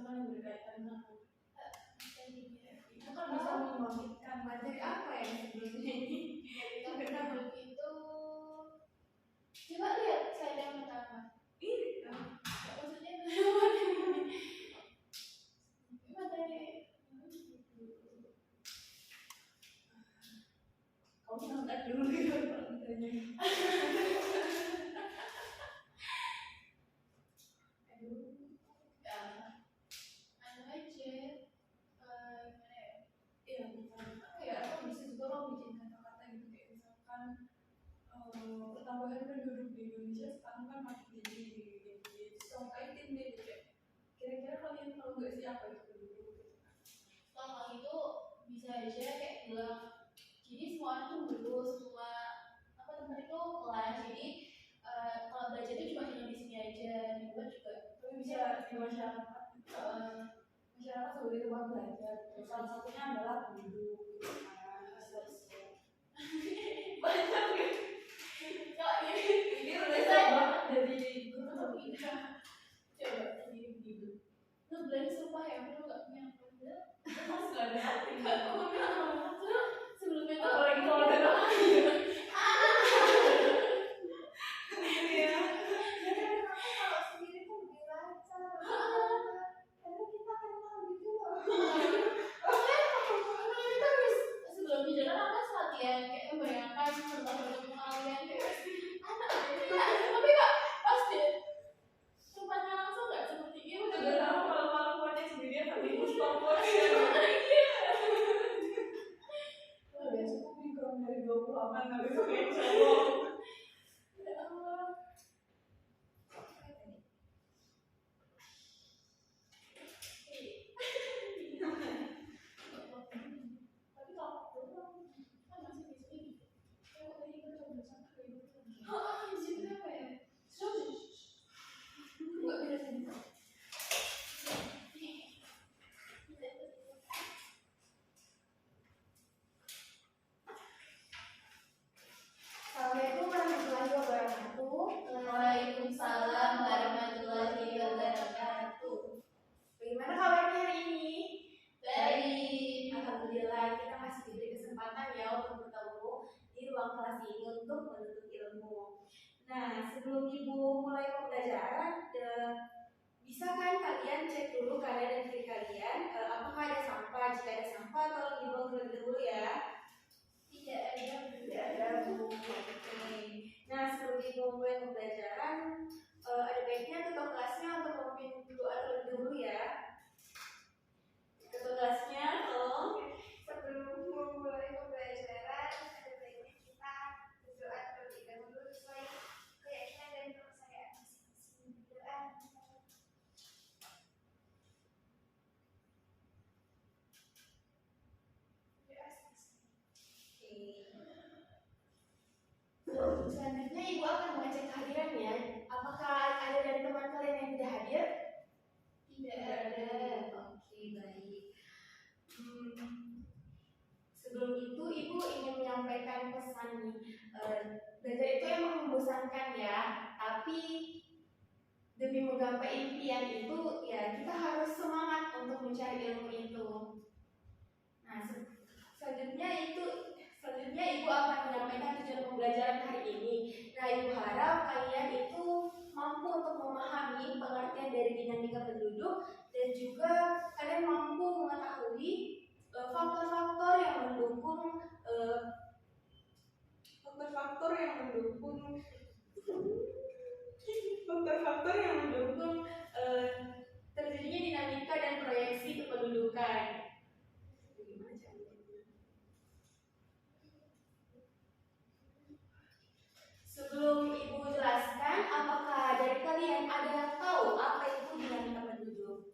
sama yang berkaitan dengan itu kan bisa membangkitkan materi apa yang sebelumnya ini Kalau itu coba lihat slide yang pertama. Maksudnya materi kamu nonton dulu gitu materi. Pertambahan penduduk di Indonesia sekarang kan makin tinggi, kaitin deh kira-kira kalian tahu nggak sih apa itu penduduk? Kalau itu bisa aja kayak bilang jadi semua orang tuh dulu semua teman itu kelas jadi kalau belajar itu cuma di sini aja di luar juga tapi bisa di masyarakat masyarakat sebagai tempat belajar salah satunya adalah penduduk banyak ini udah banget dari guru tapi coba gitu ngeblank sumpah ya aku nggak punya apa mas nggak ada hati sebelumnya tuh apalagi kalau ada kalau sendiri tuh lebih lancar karena kita kenal gitu loh sebelum jalan apa latihan kayak membayangkan berbagai kalian kayak tapi kak pasti tempatnya langsung nggak seperti ini udah nggak tahu kalau buatnya sendirian tapi stop udah cukup nih kurang dari 28 tapi pakai cowok Waalaikumsalam warahmatullahi wabarakatuh. Bagaimana kabarnya hari ini? Baik. Alhamdulillah kita masih diberi kesempatan ya untuk bertemu di ruang kelas ini untuk menuntut ilmu. Nah, sebelum Ibu mulai pembelajaran, bisa kan kalian cek dulu kanan dan kiri kalian apakah ada sampah? Jika ada sampah, tolong dibuang terlebih dahulu ya. Tidak ada Bu. Oke. Nah, sebelum Ibu mulai pembelajaran, ada baiknya ketua kelasnya untuk memimpin doa terlebih dahulu ya. Ketua kelasnya, tolong. Sebelum memulai pembelajaran, ada baiknya kita berdoa terlebih dahulu sesuai keyakinan dan kepercayaan masing-masing. Doa. Selanjutnya Ibu akan mengecek kehadirannya. Apakah ada dari teman kalian yang tidak hadir? Tidak ada. Oke, baik. Sebelum itu Ibu ingin menyampaikan pesan nih. Belajar itu emang membosankan ya, tapi demi menggapai impian itu ya kita harus semangat untuk mencari ilmu itu. Nah, selanjutnya Ibu akan menyampaikan tujuan pembelajaran hari ini. Nah, Ibu harap kalian itu mampu untuk memahami pengertian dari dinamika penduduk dan juga kalian mampu mengetahui faktor-faktor yang mendukung terjadinya dinamika dan proyeksi kependudukan. Sebelum Ibu jelaskan, apakah dari kalian ada yang tahu apa itu dinamika penduduk?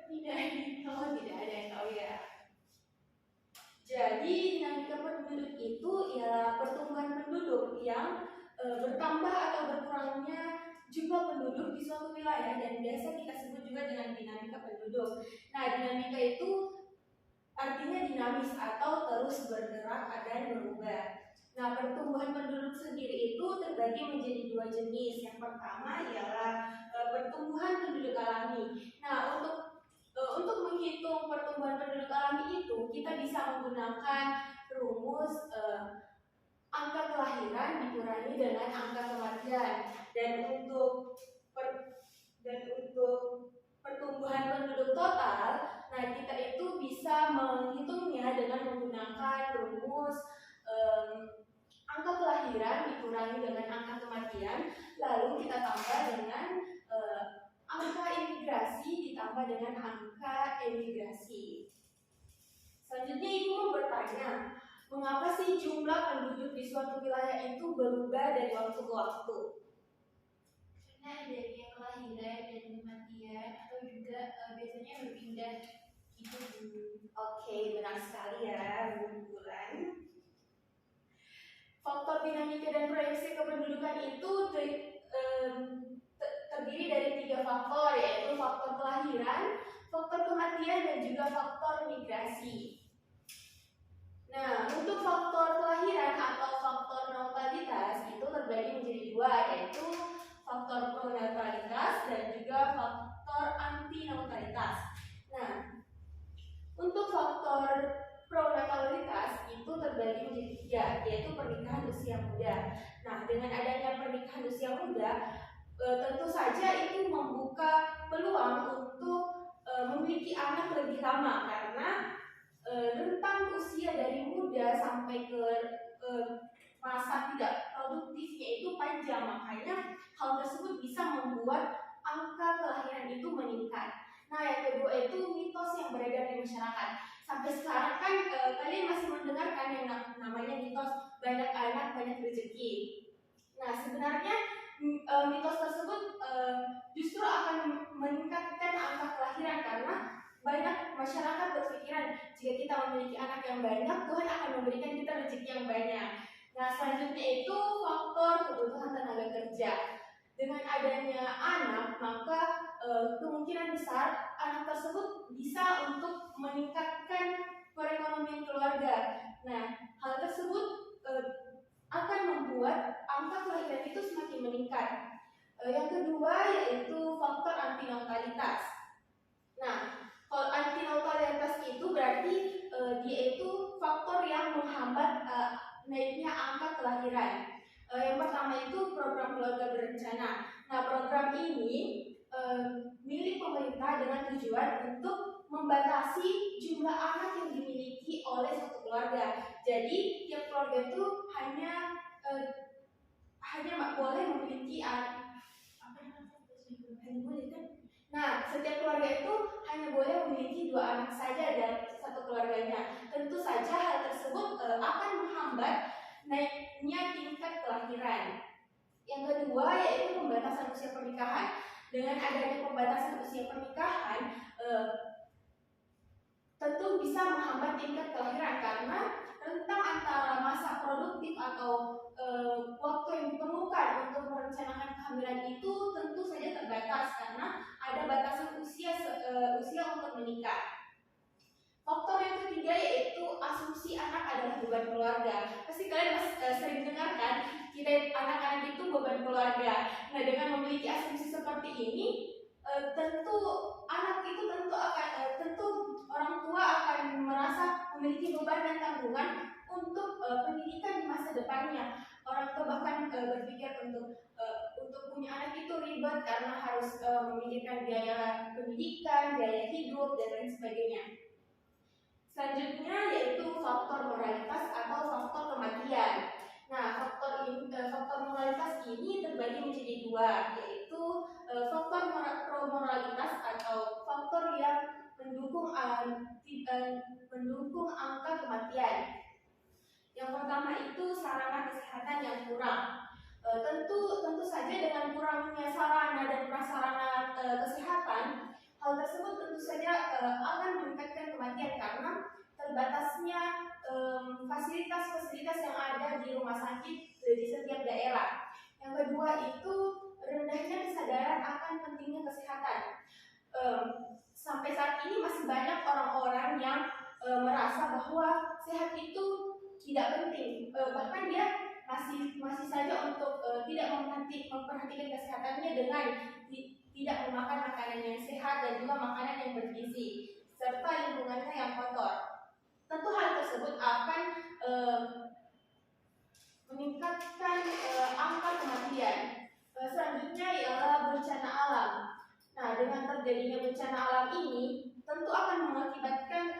Tidak ada yang tahu ya. Jadi dinamika penduduk itu ialah pertumbuhan penduduk yang bertambah atau berkurangnya jumlah penduduk di suatu wilayah dan biasa kita sebut juga dengan dinamika penduduk. Nah, dinamika itu artinya dinamis atau terus bergerak dan berubah. Nah, pertumbuhan penduduk sendiri itu terbagi menjadi dua jenis. Yang pertama ialah pertumbuhan penduduk alami. Nah, untuk menghitung pertumbuhan penduduk alami itu kita bisa menggunakan rumus angka kelahiran dikurangi dengan angka kematian. Dan untuk pertumbuhan penduduk total, nah kita itu bisa menghitungnya dengan menggunakan rumus angka kelahiran dikurangi dengan angka kematian, lalu kita tambah dengan angka imigrasi ditambah dengan angka emigrasi. Selanjutnya ibu mau bertanya, mengapa sih jumlah penduduk di suatu wilayah itu berubah dari waktu ke waktu? Karena adanya kelahiran dan kematian atau juga biasanya berpindah gitu. Oke, benar sekali ya, Bu Bulan. Faktor dinamika dan proyeksi kependudukan itu terdiri dari 3 faktor, yaitu faktor kelahiran, faktor kematian, dan juga faktor migrasi. Nah, untuk faktor kelahiran atau faktor netralitas itu terbagi menjadi 2, yaitu faktor pronatalitas dan juga faktor antinatalitas. Nah, untuk faktor pronatalitas itu terbagi menjadi 3, yaitu pernikahan usia muda. Nah, dengan adanya pernikahan usia muda, tentu saja itu membuka peluang untuk memiliki anak lebih lama, karena rentang usia dari muda sampai ke masa tidak produktifnya itu panjang. Makanya hal tersebut bisa membuat angka kelahiran itu meningkat. Nah, yang kedua itu mitos yang beredar di masyarakat. Sampai sekarang kan kalian masih mendengarkan yang namanya mitos banyak anak banyak rezeki. Nah, sebenarnya mitos tersebut justru akan meningkatkan angka kelahiran, karena banyak masyarakat berpikiran jika kita memiliki anak yang banyak, Tuhan akan memberikan kita rezeki yang banyak. Nah, selanjutnya itu faktor kebutuhan tenaga kerja. Dengan adanya anak, maka kemungkinan besar anak tersebut bisa untuk meningkatkan perekonomian keluarga. Nah, hal tersebut akan membuat angka kelahiran itu semakin meningkat. Yang kedua yaitu faktor antinatalitas. Nah, kalau antinatalitas itu berarti dia itu faktor yang menghambat naiknya angka kelahiran. Yang pertama itu program keluarga berencana. Nah, program ini milik pemerintah dengan tujuan untuk membatasi jumlah anak yang dimiliki oleh satu keluarga. Jadi tiap keluarga itu hanya boleh memiliki Nah, setiap keluarga itu hanya boleh memiliki 2 anak saja dalam satu keluarganya. Tentu saja hal tersebut akan menghambat naiknya tingkat kelahiran. Yang kedua yaitu pembatasan usia pernikahan. Dengan adanya pembatasan usia pernikahan, tentu bisa menghambat tingkat kelahiran, karena rentang antara masa produktif atau waktu yang diperlukan untuk merencanakan kehamilan itu tentu saja terbatas, karena ada batasan usia untuk menikah. Faktor yang ketiga yaitu asumsi anak adalah beban keluarga. Pasti kalian sering dengarkan kita anak-anak itu beban keluarga. Nah, dengan memiliki asumsi seperti ini, tentu anak itu tentu orang tua akan merasa memiliki beban dan tanggungan untuk pendidikan di masa depannya. Orang tua bahkan berpikir untuk punya anak itu ribet karena harus memikirkan biaya pendidikan, biaya hidup, dan lain sebagainya. Selanjutnya yaitu faktor moralitas atau faktor kematian. Nah, faktor moralitas ini terbagi menjadi 2, yaitu faktor promoralitas atau faktor yang mendukung angka kematian. Yang pertama itu sarana kesehatan yang kurang. Tentu saja dengan kurangnya sarana dan prasarana kesehatan, hal tersebut tentu saja akan meningkatkan kematian, karena terbatasnya fasilitas-fasilitas yang ada di rumah sakit di setiap daerah. Yang kedua itu rendahnya kesadaran akan pentingnya kesehatan. Sampai saat ini masih banyak orang-orang yang merasa bahwa sehat itu tidak penting, bahkan dia masih saja untuk tidak memperhatikan kesehatannya dengan tidak memakan makanan yang sehat dan juga makanan yang bergizi serta lingkungannya yang kotor. Tentu hal tersebut akan meningkatkan angka kematian. Selanjutnya ialah bencana alam. Nah, dengan terjadinya bencana alam ini tentu akan mengakibatkan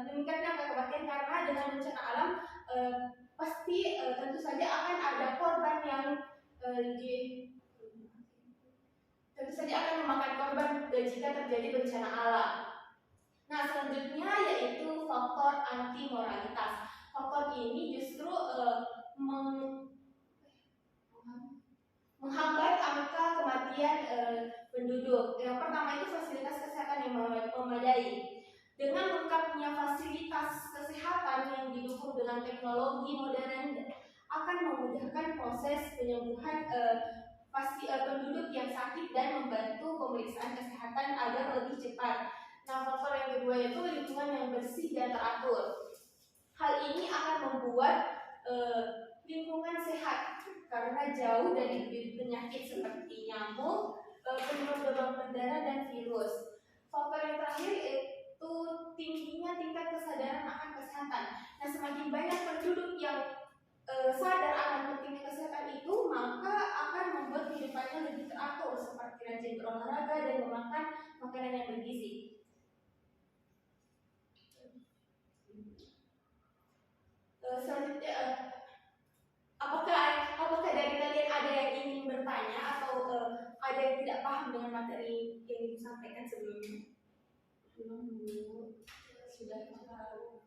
meningkatnya angka kematian, karena dengan bencana alam pasti tentu saja akan ada korban yang tentu saja akan memakan korban jika terjadi bencana alam. Nah, selanjutnya yaitu faktor anti moralitas. Faktor ini justru menghambat angka kematian penduduk. Yang pertama itu fasilitas kesehatan yang memadai. Dengan lengkapnya fasilitas kesehatan yang didukung dengan teknologi modern akan memudahkan proses penyembuhan penduduk yang sakit dan membantu pemeriksaan kesehatan agar lebih cepat. Nah, faktor yang kedua itu lingkungan yang bersih dan teratur. Hal ini akan membuat lingkungan sehat karena jauh dari penyakit seperti nyamuk, penyebab demam berdarah dan virus. Faktor yang terakhir itu tingginya tingkat kesadaran akan kesehatan. Nah, semakin banyak penduduk yang sadar akan pentingnya kesehatan itu, maka akan membuat kehidupannya lebih teratur seperti rajin berolahraga dan memakan makanan yang bergizi. Selanjutnya, apakah dari kalian ada yang ingin bertanya atau ada yang tidak paham dengan materi yang disampaikan sebelumnya? Belum dulu, sudah tahu.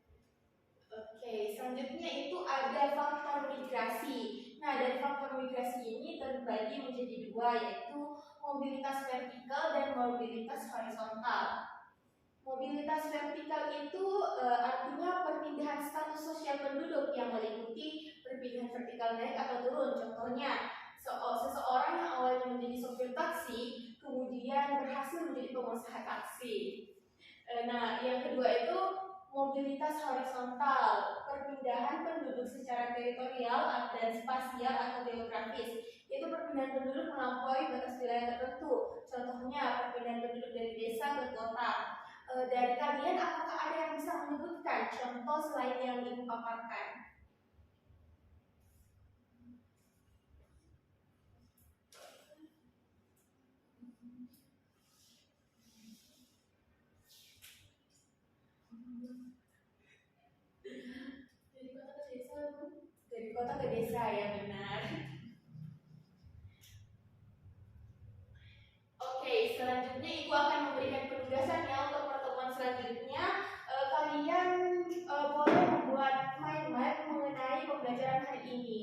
Oke, selanjutnya itu ada faktor migrasi. Nah, dari faktor migrasi ini terbagi menjadi dua, yaitu mobilitas vertikal dan mobilitas horizontal. Mobilitas vertikal itu artinya perpindahan status sosial penduduk yang meliputi perpindahan vertikal naik atau turun. Contohnya, seseorang yang awalnya menjadi sopir taksi kemudian berhasil menjadi pengusaha taksi. Nah, yang kedua itu mobilitas horizontal, perpindahan penduduk secara teritorial dan spasial atau geografis, yaitu perpindahan penduduk melampaui batas wilayah tertentu. Contohnya, perpindahan penduduk dari desa ke kota. Dari kalian, apakah ada yang bisa menyebutkan contoh selain yang ibu paparkan? Dari kota ke desa, ya benar. Oke, selanjutnya ibu akan memberikan penugasan ya untuk pertemuan selanjutnya. Kalian boleh membuat mind map mengenai pembelajaran hari ini.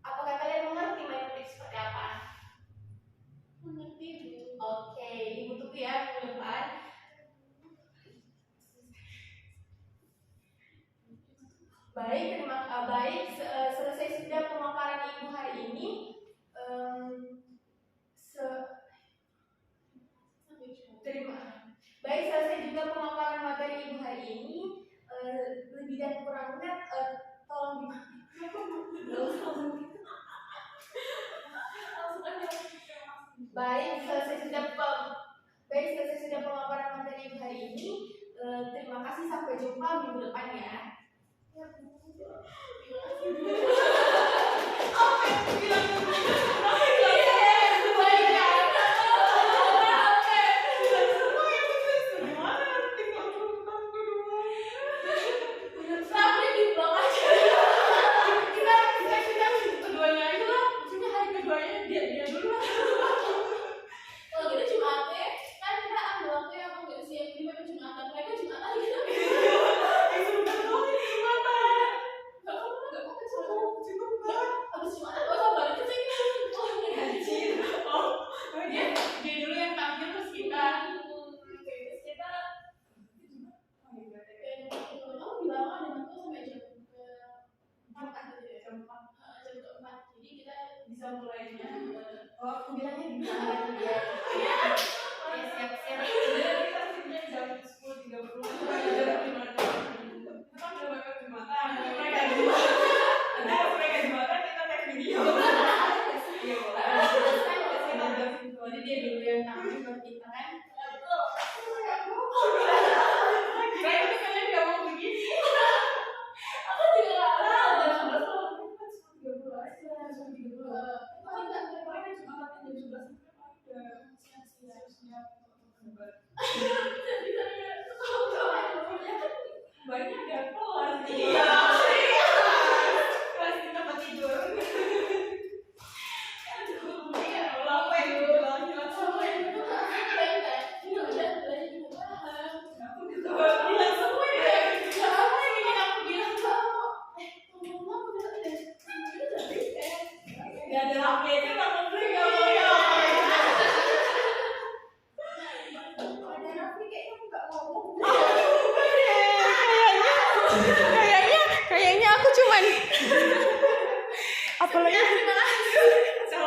Apakah kalian mengerti mind map seperti apa? Mengerti, Bu. Oke, ibu tunggu ya minggu depan. Baik, selesai sudah pemaparan ibu hari ini. Baik, selesai juga pemaparan materi ibu hari ini. Lebih dan kurangnya tolong Baik, selesai sudah pemaparan materi ibu hari ini. Terima kasih, sampai jumpa minggu depan ya. Apa yang bilang? Kayaknya aku cuman